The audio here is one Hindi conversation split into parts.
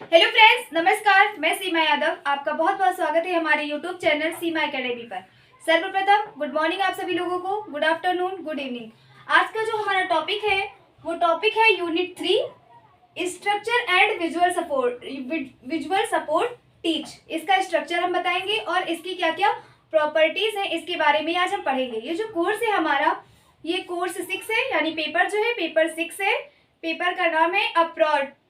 हेलो फ्रेंड्स, नमस्कार। मैं सीमा यादव, आपका बहुत बहुत स्वागत है हमारे यूट्यूब चैनल सीमा एकेडमी पर। सर्वप्रथम गुड मॉर्निंग आप सभी लोगों को, गुड आफ्टरनून, गुड इवनिंग। आज का जो हमारा टॉपिक है वो टॉपिक है unit 3 structure and visual support teach. इसका स्ट्रक्चर हम बताएंगे और इसकी क्या क्या प्रॉपर्टीज है इसके बारे में आज हम पढ़ेंगे। ये जो कोर्स है हमारा, ये कोर्स 6 है, यानी पेपर जो है पेपर 6 है। पेपर का नाम है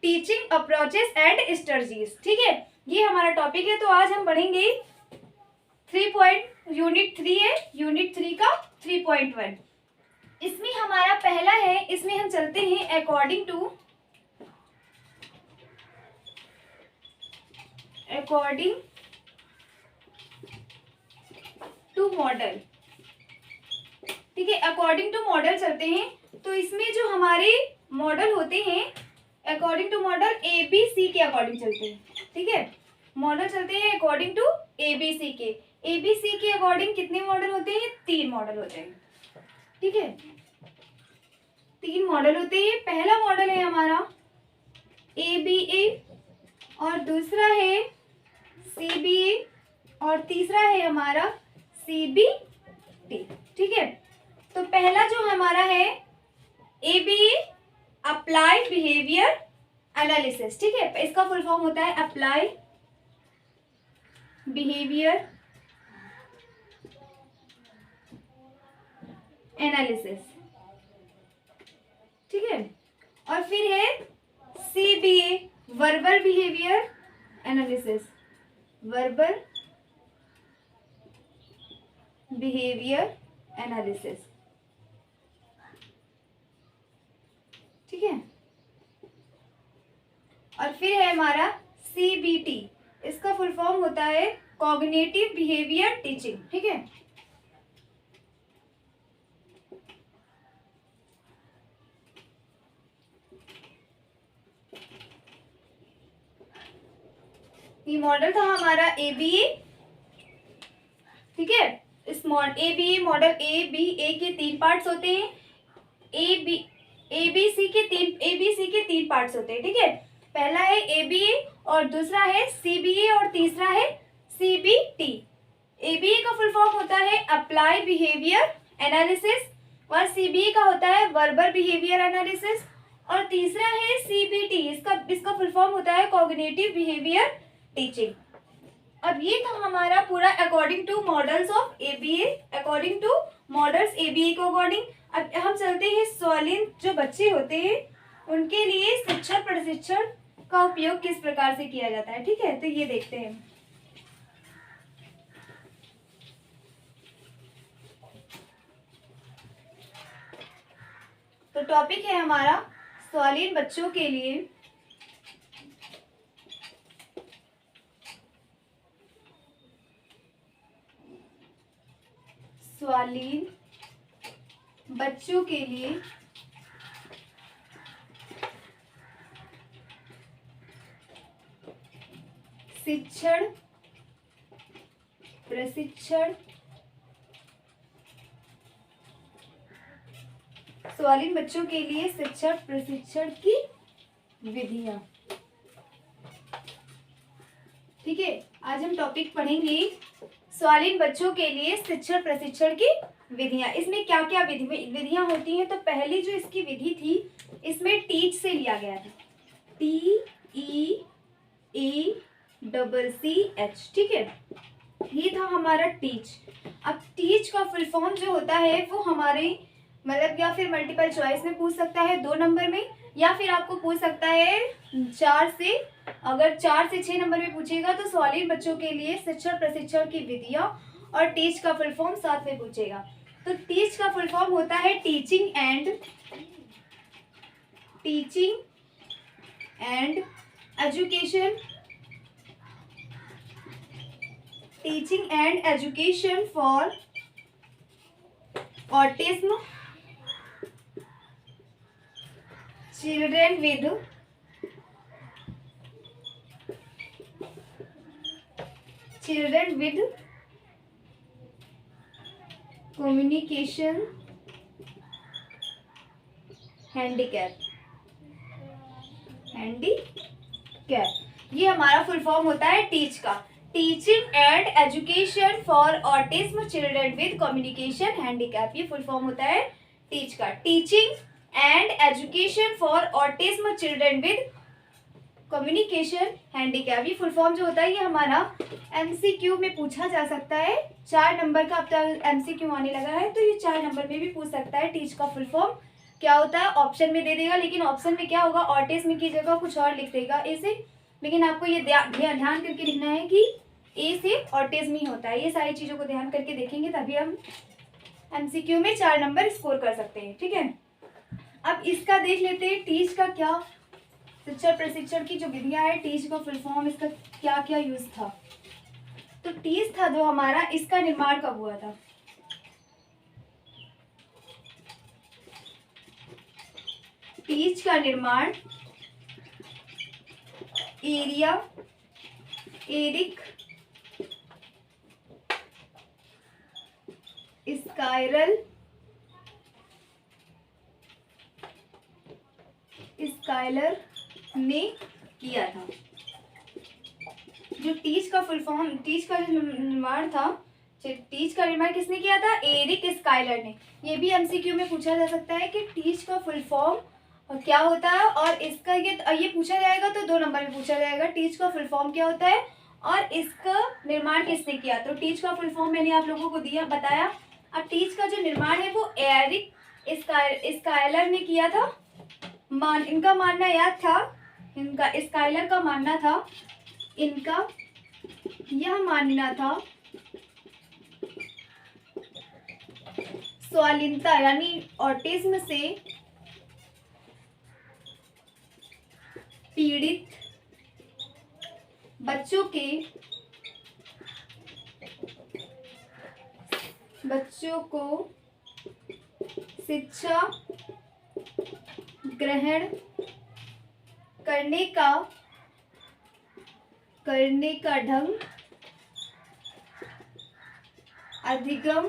टीचिंग अप्रोचेस एंड स्ट्रेटजीज। ठीक है, ये हमारा टॉपिक है। तो आज हम पढ़ेंगे यूनिट 3 है, यूनिट 3 का 3.1। इसमें हमारा पहला है, इसमें हम चलते हैं अकॉर्डिंग टू मॉडल। ठीक है, अकॉर्डिंग टू मॉडल चलते हैं। तो इसमें जो हमारे मॉडल होते हैं अकॉर्डिंग टू मॉडल ABC के अकॉर्डिंग चलते हैं। ठीक है, मॉडल चलते हैं अकॉर्डिंग टू ABC के। ABC के अकॉर्डिंग कितने मॉडल होते हैं? 3 मॉडल होते हैं। ठीक है, 3 मॉडल होते हैं। पहला मॉडल है हमारा ABA और दूसरा है CBA और तीसरा है हमारा CBT। ठीक है, तो पहला जो हमारा है ABA अप्लाइड बिहेवियर एनालिसिस। ठीक है, इसका फुल फॉर्म होता है अप्लाइड बिहेवियर एनालिसिस। ठीक है, और फिर है CBA verbal behaviour analysis, verbal behaviour analysis. ठीक है, और फिर है हमारा CBT, इसका फुल फॉर्म होता है कॉग्निटिव बिहेवियर टीचिंग। ठीक है, ये मॉडल था हमारा ABA। ठीक है, इस ABA मॉडल ABA के 3 पार्ट्स होते हैं। ABC के तीन पार्ट्स होते हैं। ठीक है, पहला है ABA और दूसरा है CBA और तीसरा है CBT। ABA का फुल फॉर्म होता है अप्लाई बिहेवियर एनालिसिस और CBA का होता है वर्बल बिहेवियर एनालिसिस और तीसरा है CBT, इसका फुल फॉर्म होता है कॉग्निटिव बिहेवियर टीचिंग। अब ये था हमारा पूरा according to models of ABA, according to models ABA को अकॉर्डिंग। अब हम चलते हैं स्वालीन जो बच्चे होते हैं उनके लिए शिक्षण प्रशिक्षण का उपयोग किस प्रकार से किया जाता है। ठीक है, तो ये देखते हैं। तो टॉपिक है हमारा स्वालीन बच्चों के लिए स्वालीन बच्चों के लिए शिक्षण प्रशिक्षण, स्वालीन बच्चों के लिए शिक्षण प्रशिक्षण की विधियां। ठीक है, आज हम टॉपिक पढ़ेंगे स्वालीन बच्चों के लिए शिक्षण प्रशिक्षण की विधियां। इसमें क्या क्या विधियां होती हैं? तो पहली जो इसकी विधि थी इसमें टीच से लिया गया था, TEACCH। ठीक है, ये था हमारा टीच। अब टीच का फुल फॉर्म जो होता है वो हमारे मतलब या फिर मल्टीपल चॉइस में पूछ सकता है 2 नंबर में, या फिर आपको पूछ सकता है 4 से, अगर 4 से 6 नंबर में पूछेगा तो स्वालीन बच्चों के लिए शिक्षण प्रशिक्षण की विधियां और टीच का फुल फॉर्म साथ में पूछेगा। तो टीच का फुल फॉर्म होता है teaching and education, teaching and education for autism children with communication handicap. ये हमारा फुल फॉर्म होता है टीच का, teaching and education for autism children with communication handicap. ये फुल फॉर्म होता है टीच का, teaching and education for autism children with communication handicap. ये फुल फॉर्म जो होता है ये हमारा एमसीक्यू में पूछा जा सकता है। 4 नंबर का अब तक एमसीक्यू आने लगा है, तो ये 4 नंबर में भी पूछ सकता है टीच का फुल फॉर्म क्या होता है। ऑप्शन में दे देगा, लेकिन ऑप्शन में क्या होगा, ऑटिज्म की जगह कुछ और लिख देगा ए से, लेकिन आपको ये ध्यान करके लिखना है कि ए से ऑटिज्म ही होता है। ये सारी चीज़ों को ध्यान करके देखेंगे तभी हम एमसीक्यू में 4 नंबर स्कोर कर सकते हैं, ठीक है। अब इसका देख लेते हैं टीच का क्या, शिक्षण प्रशिक्षण की जो विधियां है, टीच का फुल फॉर्म, इसका क्या क्या यूज था। तो टीच था जो हमारा, इसका निर्माण कब हुआ था। टीच का निर्माण एरिक स्काइलर ने किया था। जो टीच का फुल फॉर्म, टीच का जो निर्माण था, टीच का निर्माण किसने किया था, एरिक स्काइलर ने। ये भी एमसीक्यू में पूछा जा सकता है कि टीच का फुल फॉर्म क्या होता है, और इसका ये पूछा जाएगा तो 2 नंबर में पूछा जाएगा, टीच का फुल फॉर्म क्या होता है और इसका निर्माण किसने किया। तो टीच का फुल फॉर्म मैंने आप लोगों को बताया। अब टीच का जो निर्माण है वो एरिक स्काइलर ने किया था। इनका मानना याद था, इनका स्काइलर का मानना था, इनका यह मानना था स्वालीनता यानी ऑटिज्म से पीड़ित बच्चों को शिक्षा ग्रहण करने का ढंग अधिगम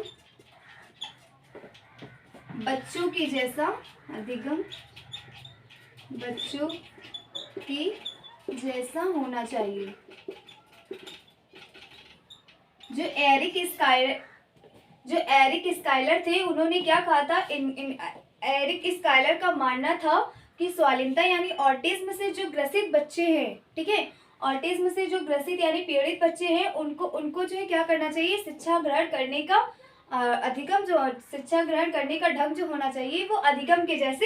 बच्चों की जैसा होना चाहिए। जो एरिक स्काइलर थे, उन्होंने क्या कहा था, एरिक स्काइलर का मानना था कि स्वालीनता यानी ऑटिज्म से जो ग्रसित बच्चे हैं, ठीक है, ऑटिज्म से जो ग्रसित यानी पीड़ित बच्चे हैं, उनको जो है क्या करना चाहिए, शिक्षा ग्रहण करने का अधिगम, जो शिक्षा ग्रहण करने का ढंग जो होना चाहिए वो अधिगम के जैसे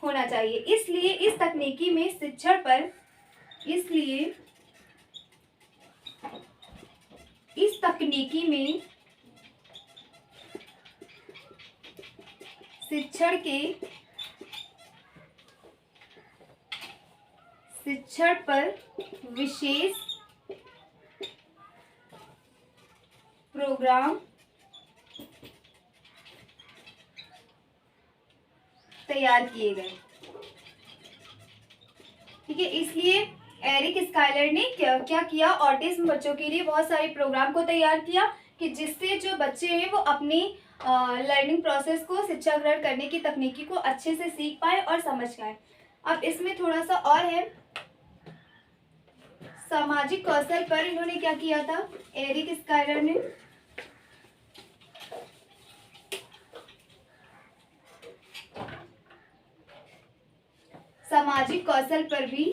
होना चाहिए। इसलिए इस तकनीकी में शिक्षण पर शिक्षण पर विशेष प्रोग्राम तैयार किए गए, ठीक है। इसलिए एरिक स्काइलर ने क्या किया, ऑटिज्म बच्चों के लिए बहुत सारे प्रोग्राम को तैयार किया कि जिससे जो बच्चे हैं वो अपनी लर्निंग प्रोसेस को, शिक्षा ग्रहण करने की तकनीकी को अच्छे से सीख पाए और समझ पाए। अब इसमें थोड़ा सा और है, सामाजिक कौशल पर इन्होंने क्या किया था, एरिक स्काइलर ने सामाजिक कौशल पर भी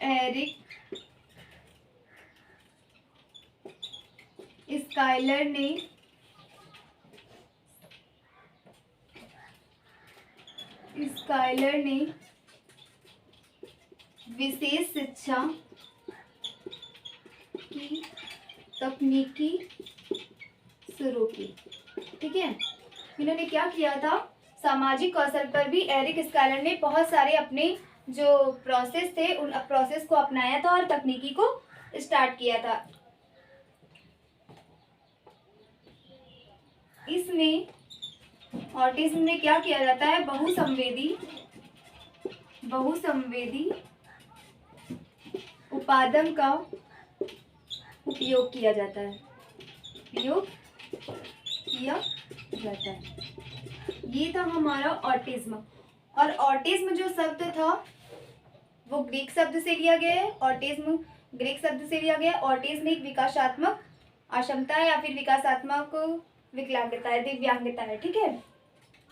एरिक स्काइलर ने विशेष शिक्षा की तकनीकी शुरू की, ठीक है। इन्होंने क्या किया था, सामाजिक कौशल पर भी एरिक स्काइलर ने बहुत सारे अपने जो प्रोसेस थे उन प्रोसेस को अपनाया था और तकनीकी को स्टार्ट किया था। इसमें ऑटिज्म में क्या किया जाता है, बहुसंवेदी उपागम का उपयोग किया जाता है, किया जाता है। ये था हमारा ऑटिज्म। और ऑटिज्म जो शब्द था वो ग्रीक शब्द से लिया गया है। ऑटिज्म ग्रीक शब्द से लिया गया है। ऑटिज्म एक विकासात्मक अक्षमता है या फिर विकासात्मक विकलांगता है, दिव्यांगता है। ठीक है,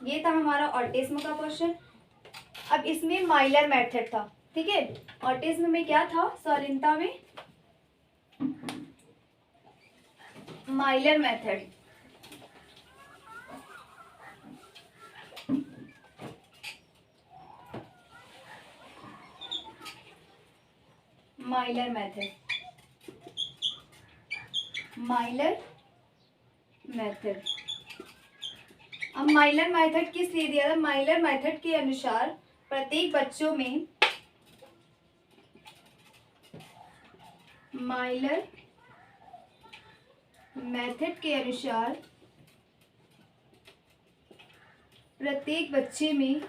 ये था हमारा ऑटिज्म का क्वेश्चन। अब इसमें माइलर मेथड था। ठीक है, ऑटिज्म में क्या था, स्वाधीनता में Mylar method. Mylar method, Mylar method. अब माइलर मेथड किस लिए दिया था? माइलर मेथड के अनुसार प्रत्येक बच्चों में, माइलर मेथड के अनुसार प्रत्येक बच्चे में,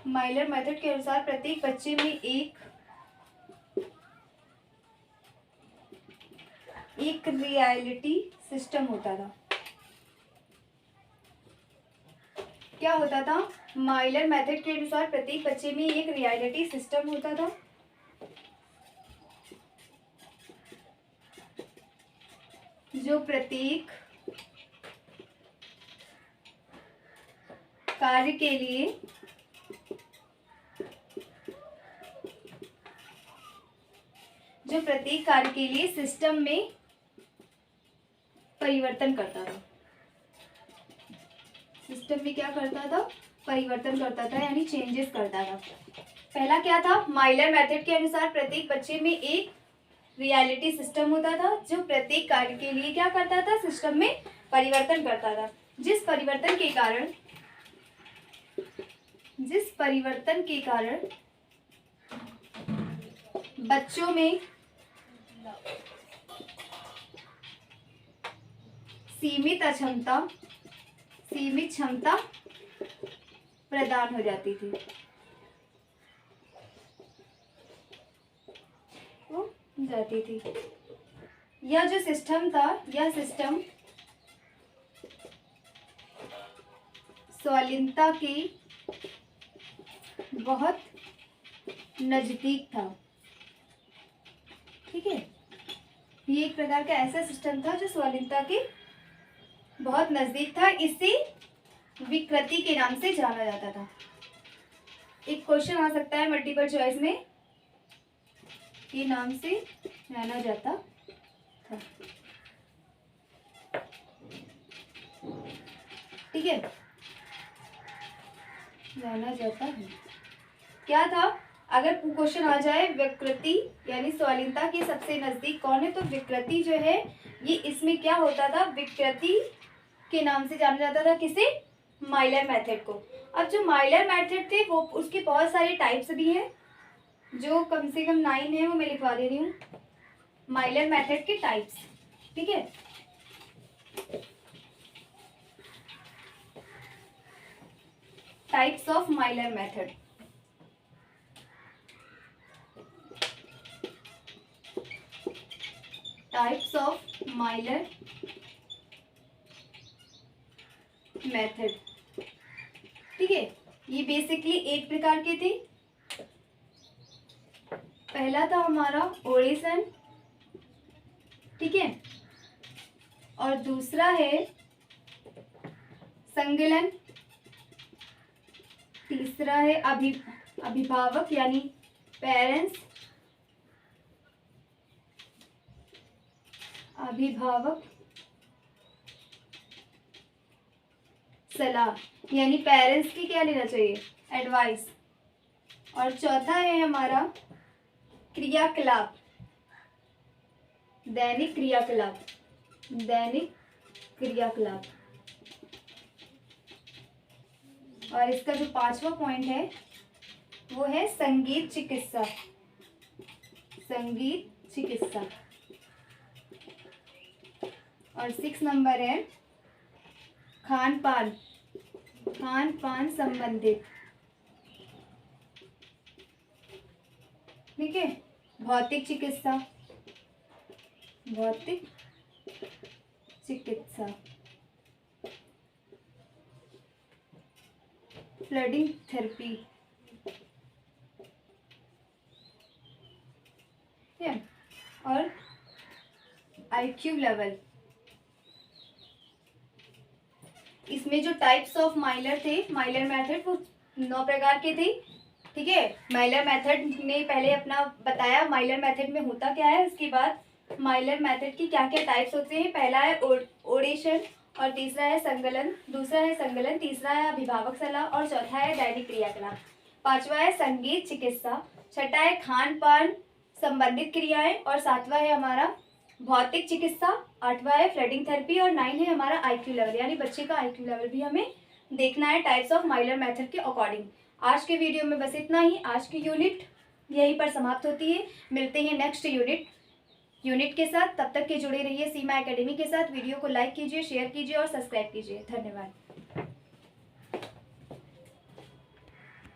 माइलर मेथड के अनुसार प्रत्येक बच्चे में एक रियलिटी सिस्टम होता था। क्या होता था? माइलर मेथड के अनुसार प्रत्येक बच्चे में एक रियलिटी सिस्टम होता था। जो प्रत्येक कार्य के लिए सिस्टम में परिवर्तन करता था। सिस्टम में क्या करता था? परिवर्तन करता था, यानी चेंजेस करता था। पहला क्या था? माइलर मेथड के अनुसार प्रत्येक बच्चे में एक रियलिटी सिस्टम होता था जो प्रत्येक कार्य के लिए क्या करता था? सिस्टम में परिवर्तन करता था। जिस परिवर्तन के कारण बच्चों में सीमित क्षमता प्रदान हो जाती थी। यह जो सिस्टम था, यह सिस्टम स्वाधीनता के बहुत नजदीक था। ठीक है, ये एक प्रकार का ऐसा सिस्टम था जो स्वाधीनता के बहुत नजदीक था। इसे विकृति के नाम से जाना जाता था। एक क्वेश्चन आ सकता है मल्टीपल चॉइस में, के नाम से जाना जाता था। ठीक है, जाना जाता है। क्या था? अगर क्वेश्चन आ जाए विकृति यानी स्वाधीनता के सबसे नजदीक कौन है, तो विकृति जो है ये इसमें क्या होता था? विकृति के नाम से जाना जाता था। किसे? माइलर मेथड को। अब जो माइलर मेथड थे वो उसके बहुत सारे टाइप्स भी हैं, जो कम से कम 9 है, वो मैं लिखवा दे रही हूँ। माइलर मेथड के टाइप्स। ठीक है, types of Mylar method. Types of Mylar method. ठीक है, ये बेसिकली 8 प्रकार के थे। पहला था हमारा ओरेशन। ठीक है, और दूसरा है संगलन। तीसरा है अभिभावक यानी पेरेंट्स। अभिभावक सलाह यानी पेरेंट्स की क्या लेना चाहिए? एडवाइस। और चौथा है हमारा क्रियाकलाप, दैनिक क्रियाकलाप। दैनिक क्रियाकलाप। और इसका जो 5वां पॉइंट है वो है संगीत चिकित्सा। संगीत चिकित्सा। और 6 नंबर है खान पान संबंधित। ठीक है, भौतिक चिकित्सा, भौतिक चिकित्सा, फ्लडिंग थेरेपी, और आईक्यू लेवल। इसमें जो टाइप्स ऑफ माइलर थे, माइलर मेथड, वो 9 प्रकार के थे। ठीक है, माइलर मेथड ने पहले अपना बताया माइलर मेथड में होता क्या है, उसके बाद माइलर मेथड की क्या क्या टाइप्स होते हैं। पहला है ओडेशन, और तीसरा है संकलन, दूसरा है संकलन, तीसरा है अभिभावक सलाह, और चौथा है दैनिक क्रियाकलाप, पांचवा है संगीत चिकित्सा, छठा है खान पान संबंधित क्रियाएं, और सातवां है हमारा भौतिक चिकित्सा, आठवां है फ्लडिंग थेरेपी, और 9 है हमारा आईक्यू लेवल, यानी बच्चे का आईक्यू लेवल भी हमें देखना है टाइप्स ऑफ माइलर मेथड के अकॉर्डिंग। आज के वीडियो में बस इतना ही। आज की यूनिट यहीं पर समाप्त होती है। मिलते हैं नेक्स्ट यूनिट के साथ। तब तक के जुड़े रहिए सीमा एकेडमी के साथ। वीडियो को लाइक कीजिए, शेयर कीजिए और सब्सक्राइब कीजिए। धन्यवाद।